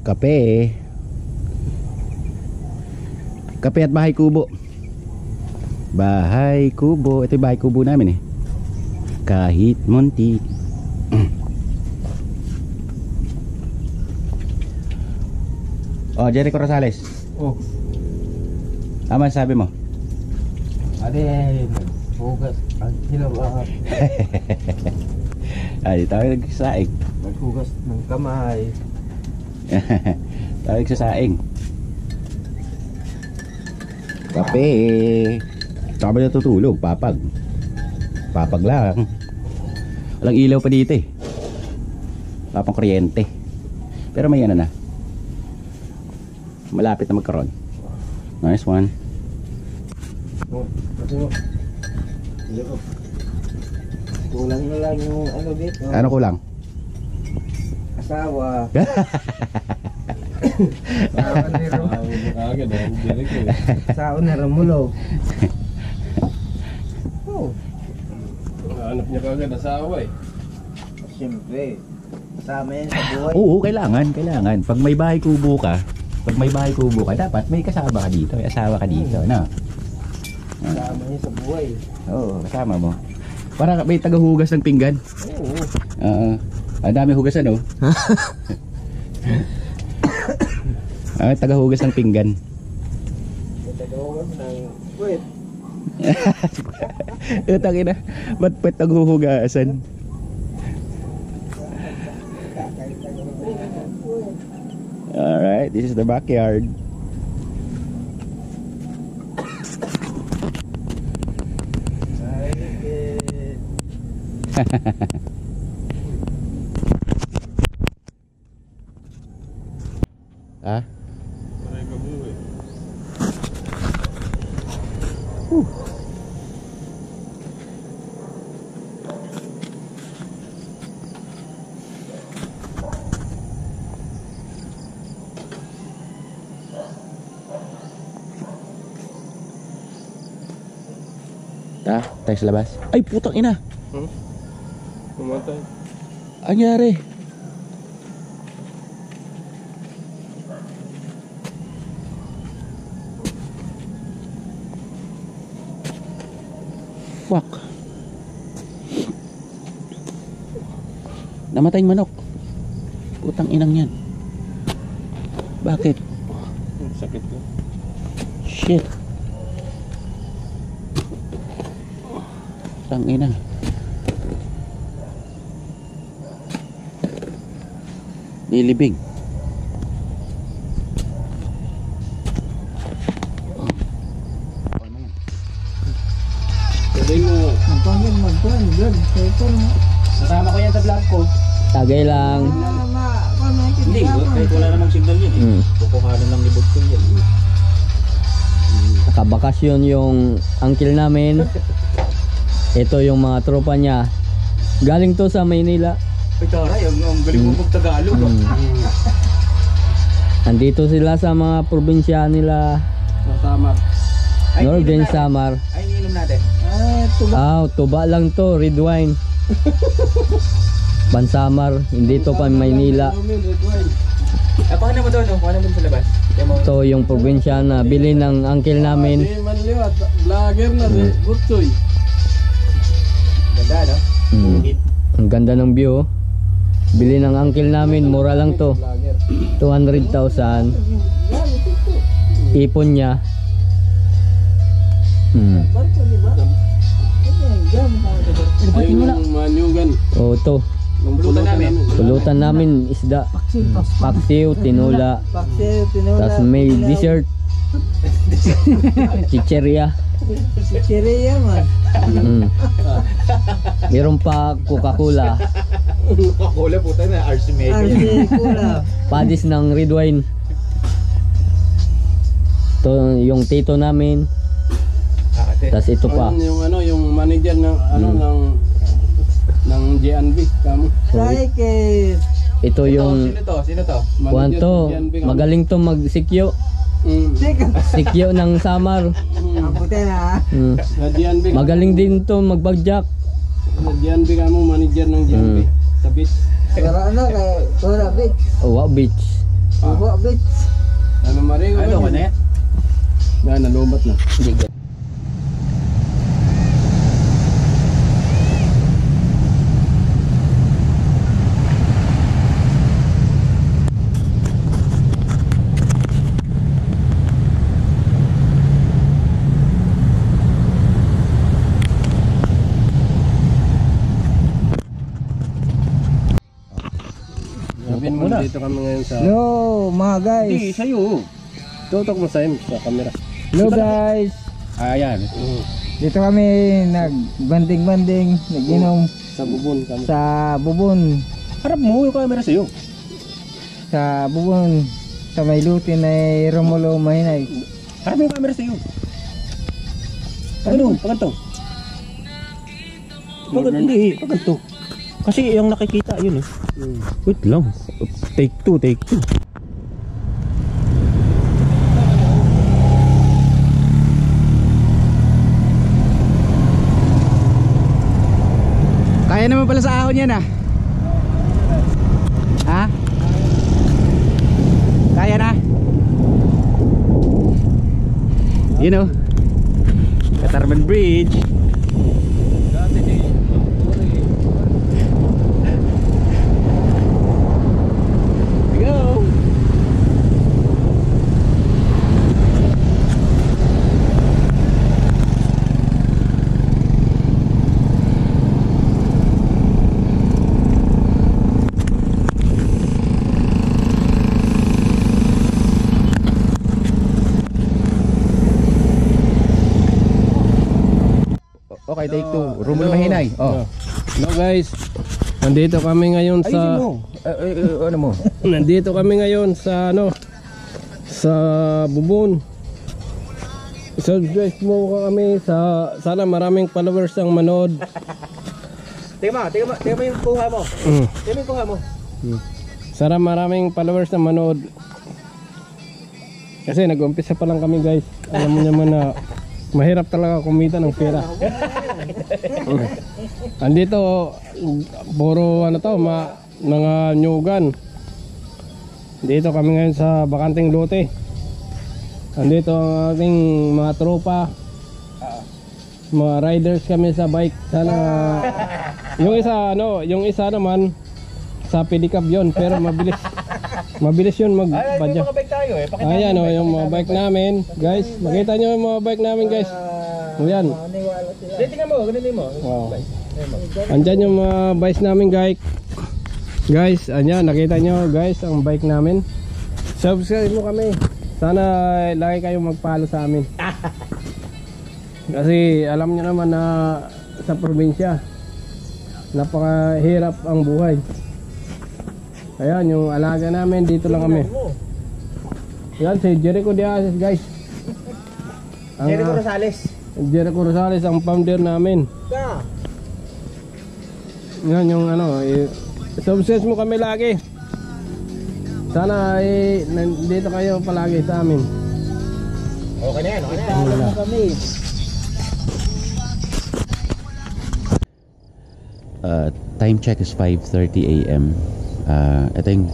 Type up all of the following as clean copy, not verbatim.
Kape. Kape at bahay kubo. Bahay kubo. Ito yung bahay kubo namin eh. Kahit munti. Oh, Jericho Rosales. Oh. Aman sabi mo? Ade, hugas ang hinawa. Ay, tayo nagsasaing. Naghugas ng kamay. Tayo nagsasaing. Kape. Saka ba natutulog? Papag. Papag lang. Walang ilaw pa dito eh. Papang kuryente. Pero may ano na. Malapit na magkaroon. Nice one. Oh, kulang na lang yung ano dito. Ano kulang? Asawa. Asawa ni Romulo. Asawa ni Romulo. Oh. Hanap niya kagad asawa eh. Siyempre. Kasama yan sa buhay. Oo, kailangan. Pag may bahay kubo ka, dapat may kasama ka dito, may asawa ka dito, no? Kasama niya sa buhay. Oo, kasama mo. Para may tagahugas ng pinggan. Oo. Ang dami hugasan, oh. Tagahugas ng pinggan. May tagahugas ng wait. Utang ina, ba't tagahugasan? Alright, this is the backyard. Ah? Tayo sa labas. Ay, putang ina. Pumatay. Anyari? Fuck. Namatay yung manok. Putang inang yan. Bakit? Sakit ko. Shit. Putang ina. Nilibing. Sabi mo. Magpangin, vlog. Kasama ko yan sa vlog ko. Tagay lang. Hindi, kahit wala namang signal yun eh. Kukuhanan lang ni Bogson yan. Nakabakasyon yung uncle namin. Ito yung mga tropa niya. Galing to sa Maynila. Ay taray, ang galing mo mag-Tagalog. Andito sila sa mga probinsya nila. Kasama. Northern Samar. Ay, ininom natin. Tuba lang to, red wine. Pansamar, hindi to pa Maynila. Kuha na mo doon, kuha na mo sa labas. Ito yung probinsya na bili ng uncle namin. Di man liwat. Vlogger na si Butsoy. Ganda, no? Ang ganda ng view. Bili ng uncle namin, mura lang to. 200,000. Ipon niya. Ayun yung manyugan. To. Pulutan namin isda. Paksiw, tinula. Tapos may dessert. Chicheria. Chicheria man. Meron pa Coca-Cola. Coca-Cola, puta na, RC Mega. Padis ng red wine. Ito yung tito namin. Tapos ito pa. Yung ano, yung manager ng ano ng JNB kamo. Ito yung Sino to? Kuwanto, magaling to magsikyo. Sikyo ng Samar. Magaling din to magbagyak. JNB kamo, manager ng JNB. Sa beach. Beach. Beach. Sugo, bitch. Ano marigo? Ano ko na yan? Yan, nalubat na. Sabihin mo na. Dito kami ngayon sa... Hello, mga guys. Hindi, sa'yo. Tutok mo sa camera. Hello, guys. Ayan. Dito kami nagbanding-banding, nag-inom Sa bubon kami. sa bubon. Harap mo yung camera sa'yo. Sa bubon. Sa may lutin ay Romulo Mahinay. Harap mo yung camera sa'yo. Ano? Paganto. Hindi, paganto. Kasi yung nakikita yun eh. Wait lang. Take 2, take 2. Kaya naman pala sa ahon yan ah. Ha? Kaya na? You know, Katarman Bridge. Go! Okay, take 2. Romulo Mahinay. Oh. Hello guys. Nandito kami ngayon Ayusin sa mo. Ano mo? Nandito kami ngayon sa sa bubon. Subscribe mo kami sa sana maraming followers ang manood. Tingnan mo yung kuha mo. Tingnan mo yung kuha mo. Sana maraming followers ang manood. Kasi nag-umpisa pa lang kami guys. Alam mo naman na mahirap talaga kumita ng pera. Andito puro ano to, mga nyugan. Dito kami ngayon sa bakanting lote. Andito ang ating mga tropa. Mga riders kami sa bike. Sana yung isa naman sa pedicab yon, pero mabilis yun magpadya. Mga bike tayo eh. Ayan yung mga bike namin, guys. Makita nyo yung mga bike namin, guys. Ayan. Tingnan mo, ganun mo. Wow. Andyan yung mga bikes namin, guys. Guys, ayan, nakita nyo, guys, ang bike namin. Subscribe mo kami. Sana lagi kayong magpalo sa amin. Kasi alam nyo naman na sa probinsya, napakahirap ang buhay. Ayan, yung alaga namin, dito lang kami. Yan, si Jericho Diaz, guys. Jericho Rosales. Jericho Rosales, ang founder namin. Yan, yung subscribe mo kami lagi. Sana nandito kayo palagi sa amin. Okay na yan, okay na yan. Alam mo kami. Time check is 5:30 AM. Ito yung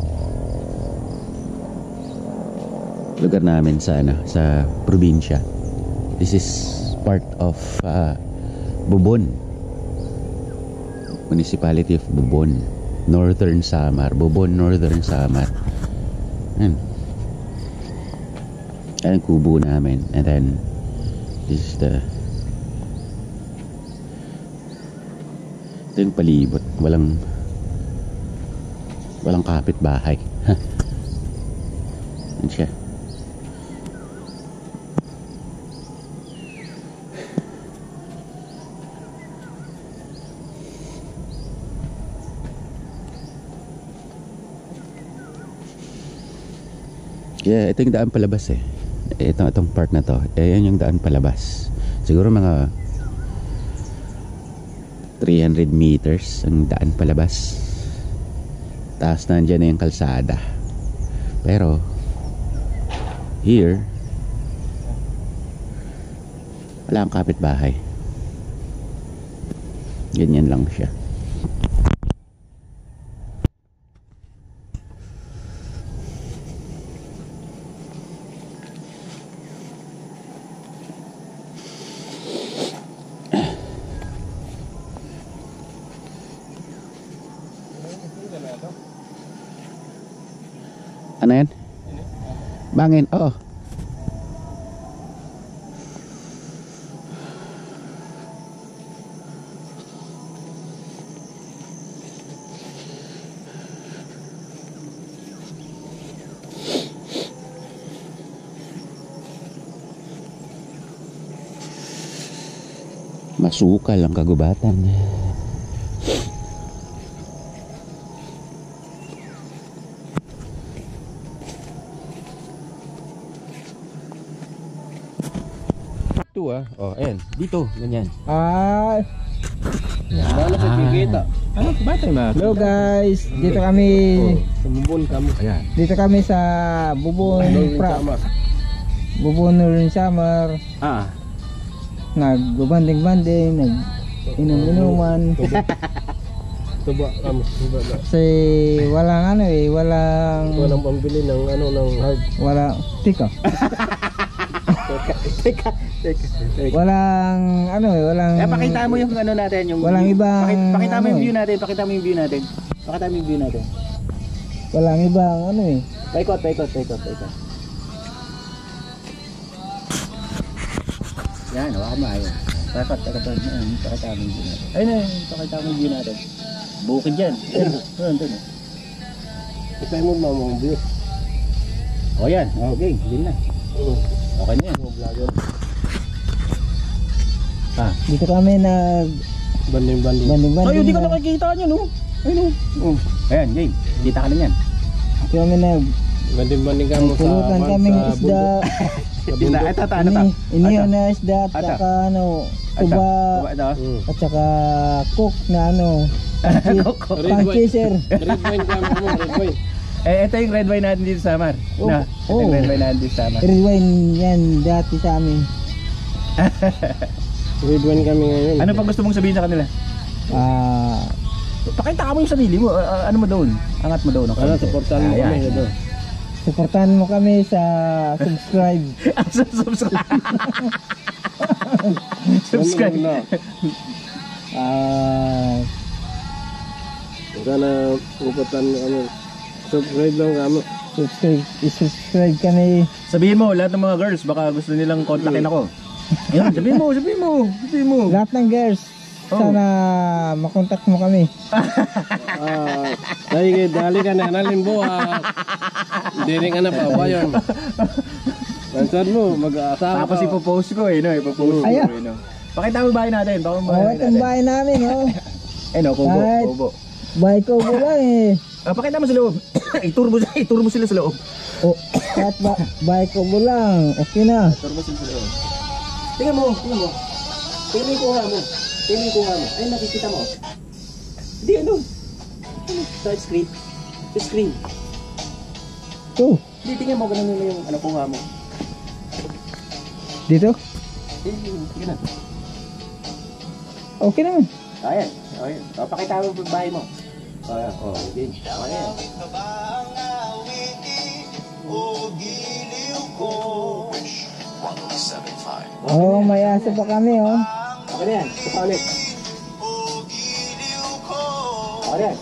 lugar namin sa probinsya. This is part of Bubon, Municipality of Bubon, Northern Samar. Bubon, Northern Samar. Yan ang kubo namin. And then this is ito yung palibot. Walang kapitbahay. Yan siya. Yeah, ito yung daan palabas eh. Itong part na to. Yan yung daan palabas. Siguro mga 300 meters ang daan palabas. Taas na dyan na yung kalsada. Pero here wala ang kapitbahay. Ganyan lang siya. Ano yan? Bangin, oo. Masukal ang kagubatan. Ito oh, ayan, dito, ganyan. Ay, Lalo sa kikita. Ano, batay ma? hello guys. Dito kami Sumubon ka mo. Ayan. dito kami sa Bubon Bubon Northern Summer. Ah, Nagbabanding-banding, nag-inom-inuman. Tuba ka mo. Tuba na. Kasi walang ano eh, walang Walang pambili ng ano ng hard. wala tika. Walang ano eh, walang pakita mo yung ano natin, yung Walang view. ibang Pakita mo ano yung eh. view natin, pakita mo yung view natin. Pakita mo yung view natin. walang ibang ano eh. Paikot. Yan, hawakan mo ayun. Pakita mo yung view natin. Ayun, pakita mo yung view natin. Bukid yan. Ayun. Ipay mo mamang view. O yan, okay, hindi na. Okay na yan. Dito kami nag Banding-banding. banding-banding. Ay, hindi ka nakikita niya, no? Ayun, oh. Ayan, game. Kita ka na yan. Dito kami nag Banding-banding ka mo sa pulutan kaming isda. Sa bundok. Ito, ano ta? Inihaw na isda at Ata. saka ano, tuba Ito. at saka cook na ano, pan-chaser. Red wine ka mo, red wine. Ito yung red wine natin dito sa Samar. Oh, Na, ito yung oh. red wine natin dito sa Samar. Red wine yan dati sa amin. Red wine kami ngayon. Ano pa gusto mong sabihin sa kanila? Pakita ka mo yung sarili mo. Ano mo doon? Angat mo doon. Ano, supportahan mo kami doon. Suportahan mo kami sa subscribe. Subscribe. Subscribe. Na. Sana uputan ano. Subscribe lang kami. I-subscribe kami. Sabihin mo, lahat ng mga girls, baka gusto nilang kontakin ako. Ayun, sabihin mo. Lahat ng girls, Oh. sana makontak mo kami. Dali ka na nalimbo. Dili ka na pa ba yun? Mansad mo, mag-aasawa Tapos ipopost ko no? Ipopost ko Ayan. no? Pakita mo yung bahay natin. Baka mo Oh, itong bahay namin, oh. Kubo, Kahit- kubo. Bahay ko mo lang eh. Pakita mo sa loob. Itur mo sila sa loob. Oh, kahit bahay ko mo lang, okay na. Itur mo sila sa loob. Tingnan mo. Tingnan mo yung kuha mo. Ay, nakikita mo. Hindi, ano? Sa screen. Sa screen. Oh, Hindi, tingnan mo. Ganun yung ano kuha mo. dito? Sige na. Okay naman. Ayan. Pakita mo yung bahay mo. Ayan. Okay. Ayan. Oh, may aso pa kami, oh. Okay na yan. Ito pa ulit. Okay na yan.